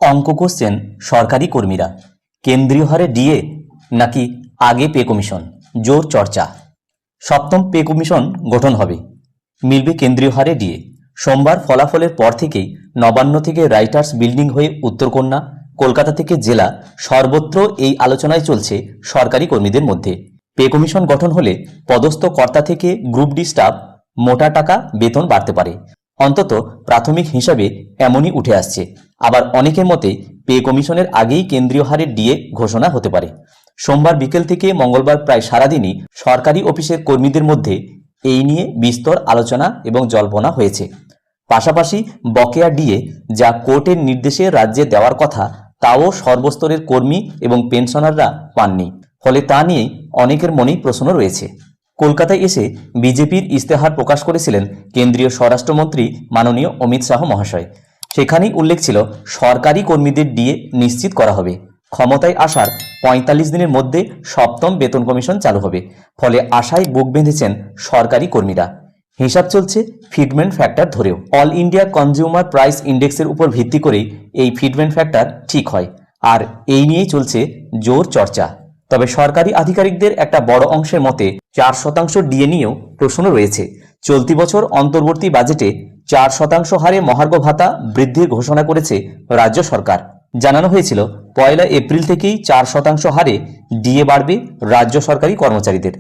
অঙ্ক কোশ্চেন সরকারি কর্মীরা কেন্দ্রীয় হারে ডিএ নাকি আগে পে কমিশন, জোর চর্চা। সপ্তম পে কমিশন গঠন হবে, মিলবে কেন্দ্রীয় হারে ডিএ। সোমবার ফলাফলের পর থেকেই নবান্ন থেকে রাইটার্স বিল্ডিং হয়ে উত্তরকন্যা, কলকাতা থেকে জেলা, সর্বত্র এই আলোচনায় চলছে সরকারি কর্মীদের মধ্যে। পে কমিশন গঠন হলে পদস্থ কর্তা থেকে গ্রুপ ডি স্টাফ মোটা টাকা বেতন বাড়তে পারে, অন্তত প্রাথমিক হিসাবে এমনই উঠে আসছে। আবার অনেকের মতে পে কমিশনের আগেই কেন্দ্রীয় হারে ডিএ ঘোষণা হতে পারে। সোমবার বিকেল থেকে মঙ্গলবার প্রায় সারাদিনই সরকারি অফিসের কর্মীদের মধ্যে এই নিয়ে বিস্তর আলোচনা এবং জল্পনা হয়েছে। পাশাপাশি বকেয়া ডিএ যা কোর্টের নির্দেশে রাজ্যে দেওয়ার কথা তাও সর্বস্তরের কর্মী এবং পেনশনাররা পাননি, ফলে তা নিয়েই অনেকের মনেই প্রশ্ন রয়েছে। কলকাতায় এসে বিজেপির ইস্তেহার প্রকাশ করেছিলেন কেন্দ্রীয় স্বরাষ্ট্রমন্ত্রী মাননীয় অমিত শাহ মহাশয়। সেখানেই উল্লেখ ছিল সরকারি কর্মীদের ডিএ নিশ্চিত করা হবে। ক্ষমতায় আসার ৪৫ দিনের মধ্যে সপ্তম বেতন কমিশন চালু হবে, ফলে আশায় বুক বেঁধেছেন সরকারি কর্মীরা। হিসাব চলছে ফিটমেন্ট ফ্যাক্টর ধরেও। অল ইন্ডিয়া কনজিউমার প্রাইস ইন্ডেক্সের উপর ভিত্তি করেই এই ফিটমেন্ট ফ্যাক্টর ঠিক হয়, আর এই নিয়েই চলছে জোর চর্চা। তবে সরকারি আধিকারিকদের একটা বড় অংশের মতে ৪% ডিএ নিয়েও প্রশ্ন রয়েছে। চলতি বছর অন্তর্বর্তী বাজেটে ৪% হারে মহার্ঘ ভাতা বৃদ্ধির ঘোষণা করেছে রাজ্য সরকার। জানানো হয়েছিল ১ এপ্রিল থেকেই ৪% হারে ডিএ বাড়বে রাজ্য সরকারি কর্মচারীদের।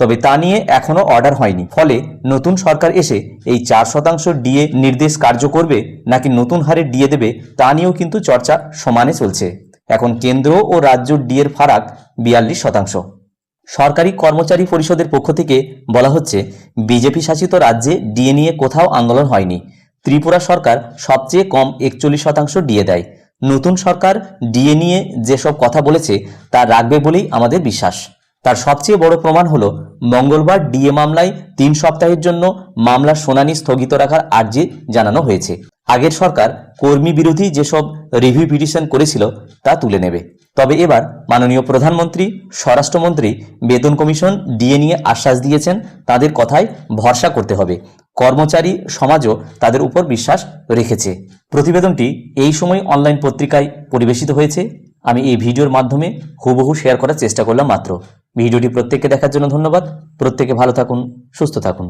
তবে তা নিয়ে এখনও অর্ডার হয়নি, ফলে নতুন সরকার এসে এই ৪% ডিএ নির্দেশ কার্য করবে নাকি নতুন হারে ডিএ দেবে তা নিয়েও কিন্তু চর্চা সমানে চলছে। এখন কেন্দ্র ও রাজ্য ডিএর ফারাক ৪২%। সরকারি কর্মচারী পরিষদের পক্ষ থেকে বলা হচ্ছে, বিজেপি শাসিত রাজ্যে ডিএ নিয়ে কোথাও আন্দোলন হয়নি। ত্রিপুরা সরকার সবচেয়ে কম ৪১% ডিএ দেয়। নতুন সরকার ডিএ নিয়ে যেসব কথা বলেছে তা রাখবে বলেই আমাদের বিশ্বাস। তার সবচেয়ে বড় প্রমাণ হলো মঙ্গলবার ডিএ মামলায় ৩ সপ্তাহের জন্য মামলার শুনানি স্থগিত রাখার আর্জি জানানো হয়েছে। আগের সরকার কর্মী বিরোধী যেসব রিভিউ পিটিশন করেছিল তা তুলে নেবে। তবে এবার মাননীয় প্রধানমন্ত্রী, স্বরাষ্ট্রমন্ত্রী বেতন কমিশন ডিএ নিয়ে আশ্বাস দিয়েছেন, তাদের কথায় ভরসা করতে হবে। কর্মচারী সমাজও তাদের উপর বিশ্বাস রেখেছে। প্রতিবেদনটি এই সময় অনলাইন পত্রিকায় পরিবেশিত হয়েছে। আমি এই ভিডিওর মাধ্যমে হুবহু শেয়ার করার চেষ্টা করলাম মাত্র। ভিডিওটি প্রত্যেককে দেখার জন্য ধন্যবাদ। প্রত্যেকে ভালো থাকুন, সুস্থ থাকুন।